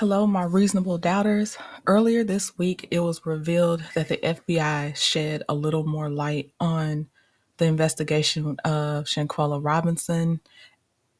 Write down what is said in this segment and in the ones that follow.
Hello, my reasonable doubters. Earlier this week, it was revealed that the FBI shed a little more light on the investigation of Shanquella Robinson,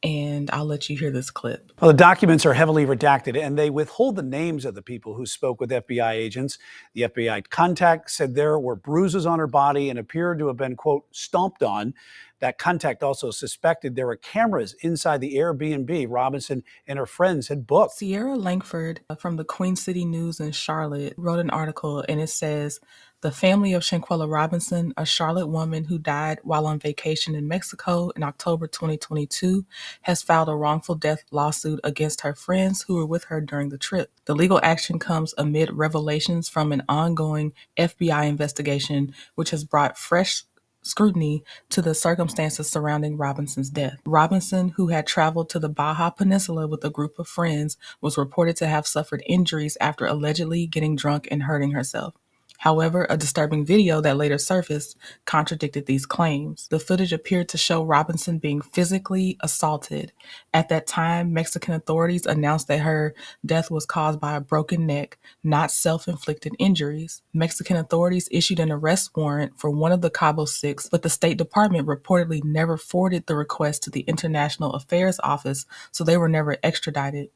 and I'll let you hear this clip. Well, the documents are heavily redacted, and they withhold the names of the people who spoke with FBI agents. The FBI contact said there were bruises on her body and appeared to have been, quote, stomped on. That contact also suspected there were cameras inside the Airbnb Robinson and her friends had booked. Sierra Langford from the Queen City News in Charlotte wrote an article, and it says, the family of Shanquella Robinson, a Charlotte woman who died while on vacation in Mexico in October 2022, has filed a wrongful death lawsuit against her friends who were with her during the trip. The legal action comes amid revelations from an ongoing FBI investigation, which has brought fresh scrutiny to the circumstances surrounding Robinson's death. Robinson, who had traveled to the Baja Peninsula with a group of friends, was reported to have suffered injuries after allegedly getting drunk and hurting herself. However, a disturbing video that later surfaced contradicted these claims. The footage appeared to show Robinson being physically assaulted. At that time, Mexican authorities announced that her death was caused by a broken neck, not self-inflicted injuries. Mexican authorities issued an arrest warrant for one of the Cabo Six, but the State Department reportedly never forwarded the request to the International Affairs Office, so they were never extradited.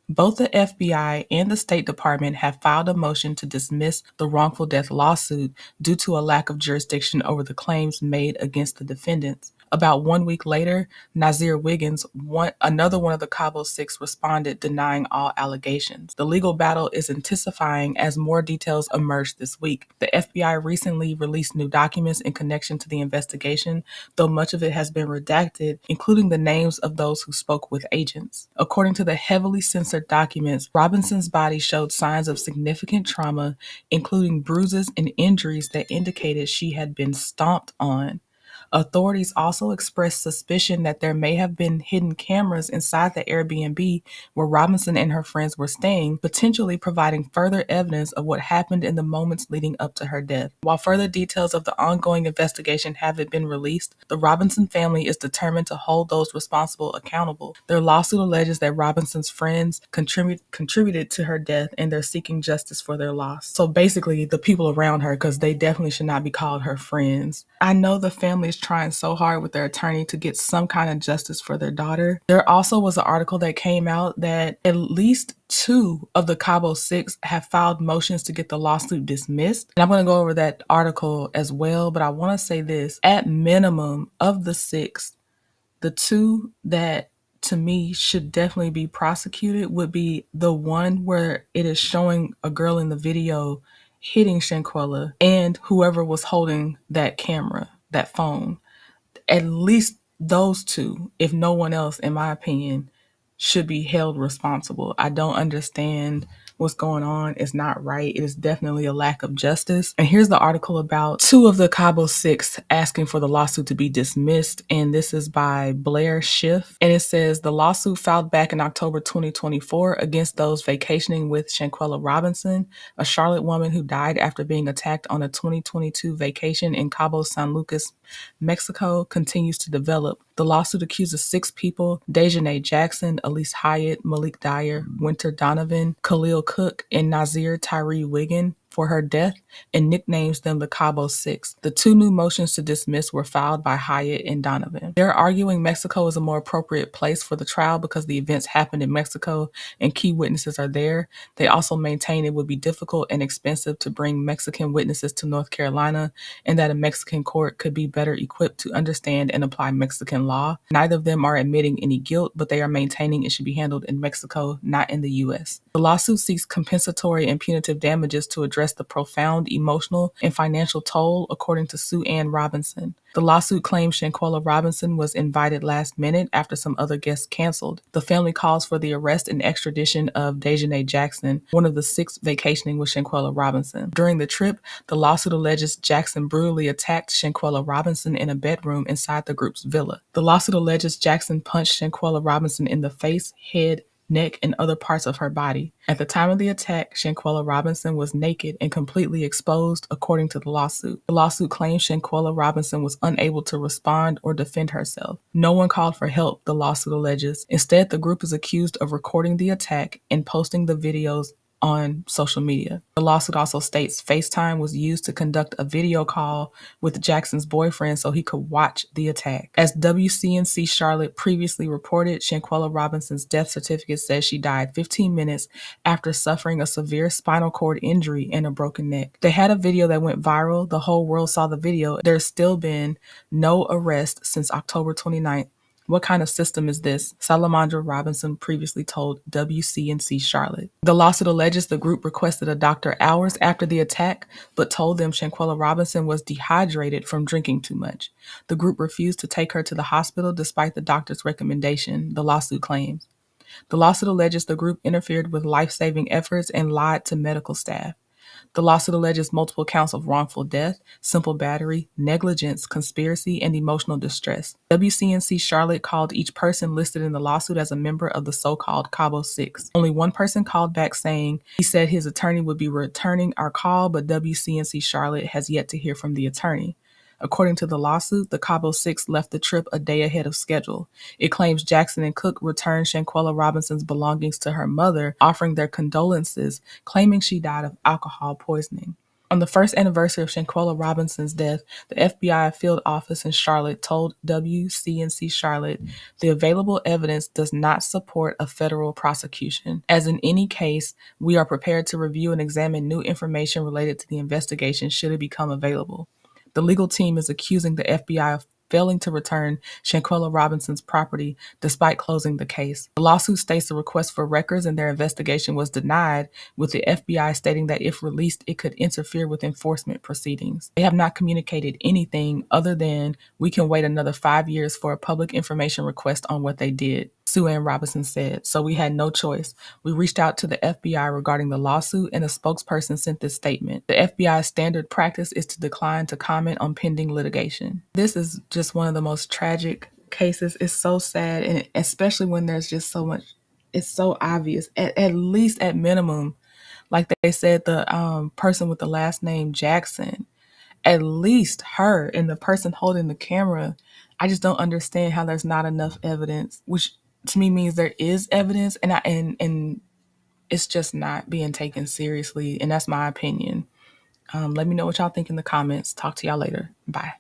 Both the FBI and the State Department have filed a motion to dismiss the wrongful death lawsuit due to a lack of jurisdiction over the claims made against the defendants. About 1 week later, Nazir Wiggins, another one of the Cabo Six, responded denying all allegations. The legal battle is intensifying as more details emerged this week. The FBI recently released new documents in connection to the investigation, though much of it has been redacted, including the names of those who spoke with agents. According to the heavily censored documents, Robinson's body showed signs of significant trauma, including bruises and injuries that indicated she had been stomped on. Authorities also expressed suspicion that there may have been hidden cameras inside the Airbnb where Robinson and her friends were staying, potentially providing further evidence of what happened in the moments leading up to her death. While further details of the ongoing investigation haven't been released, the Robinson family is determined to hold those responsible accountable. Their lawsuit alleges that Robinson's friends contributed to her death, and they're seeking justice for their loss. So basically, the people around her, because they definitely should not be called her friends. I know the family is trying so hard with their attorney to get some kind of justice for their daughter. There also was an article that came out that at least 2 of the Cabo Six have filed motions to get the lawsuit dismissed. And I'm going to go over that article as well, but I want to say this. At minimum, of the 6, the 2 that to me should definitely be prosecuted would be the one where it is showing a girl in the video hitting Shanquella and whoever was holding that camera, that phone. At least those 2, if no one else, in my opinion, should be held responsible. I don't understand what's going on. It's not right. It is definitely a lack of justice. And here's the article about 2 of the Cabo Six asking for the lawsuit to be dismissed. And this is by Blair Schiff. And it says the lawsuit filed back in October 2024 against those vacationing with Shanquella Robinson, a Charlotte woman who died after being attacked on a 2022 vacation in Cabo San Lucas, Mexico, continues to develop. The lawsuit accuses 6 people: Dejanay Jackson, Elise Hyatt, Malik Dyer, Winter Donovan, Khalil Cook, and Nazir Tyree Wiggin for her death, and nicknames them the Cabo Six. The 2 new motions to dismiss were filed by Hyatt and Donovan. They're arguing Mexico is a more appropriate place for the trial because the events happened in Mexico and key witnesses are there. They also maintain it would be difficult and expensive to bring Mexican witnesses to North Carolina, and that a Mexican court could be better equipped to understand and apply Mexican law. Neither of them are admitting any guilt, but they are maintaining it should be handled in Mexico, not in the U.S. The lawsuit seeks compensatory and punitive damages to address the profound emotional and financial toll, according to Sue Ann Robinson. The lawsuit claims Shanquella Robinson was invited last minute after some other guests canceled. The family calls for the arrest and extradition of Dejanay Jackson, one of the 6 vacationing with Shanquella Robinson. During the trip, the lawsuit alleges Jackson brutally attacked Shanquella Robinson in a bedroom inside the group's villa. The lawsuit alleges Jackson punched Shanquella Robinson in the face, head, neck, and other parts of her body. At the time of the attack, Shanquella Robinson was naked and completely exposed, according to the lawsuit. The lawsuit claims Shanquella Robinson was unable to respond or defend herself. No one called for help, the lawsuit alleges. Instead, the group is accused of recording the attack and posting the videos on social media. The lawsuit also states FaceTime was used to conduct a video call with Jackson's boyfriend so he could watch the attack. As WCNC Charlotte previously reported, Shanquella Robinson's death certificate says she died 15 minutes after suffering a severe spinal cord injury and a broken neck. They had a video that went viral. The whole world saw the video. There's still been no arrest since October 29th. What kind of system is this? Salamandra Robinson previously told WCNC Charlotte. The lawsuit alleges the group requested a doctor hours after the attack, but told them Shanquella Robinson was dehydrated from drinking too much. The group refused to take her to the hospital despite the doctor's recommendation, the lawsuit claims. The lawsuit alleges the group interfered with life-saving efforts and lied to medical staff. The lawsuit alleges multiple counts of wrongful death, simple battery, negligence, conspiracy, and emotional distress. WCNC Charlotte called each person listed in the lawsuit as a member of the so-called Cabo Six. Only one person called back saying he said his attorney would be returning our call, but WCNC Charlotte has yet to hear from the attorney. According to the lawsuit, the Cabo Six left the trip a day ahead of schedule. It claims Jackson and Cook returned Shanquella Robinson's belongings to her mother, offering their condolences, claiming she died of alcohol poisoning. On the first anniversary of Shanquella Robinson's death, the FBI field office in Charlotte told WCNC Charlotte the available evidence does not support a federal prosecution. As in any case, we are prepared to review and examine new information related to the investigation should it become available. The legal team is accusing the FBI of failing to return Shanquella Robinson's property despite closing the case. The lawsuit states the request for records in their investigation was denied, with the FBI stating that if released, it could interfere with enforcement proceedings. They have not communicated anything other than we can wait another 5 years for a public information request on what they did, Sue Ann Robinson said. So we had no choice. We reached out to the FBI regarding the lawsuit, and a spokesperson sent this statement. The FBI's standard practice is to decline to comment on pending litigation. This is just one of the most tragic cases. It's so sad, and especially when there's just so much, it's so obvious. At least at minimum, like they said, the person with the last name Jackson, at least her and the person holding the camera, I just don't understand how there's not enough evidence, which to me means there is evidence, and it's just not being taken seriously, and that's my opinion. Let me know what y'all think in the comments. Talk to y'all later. Bye.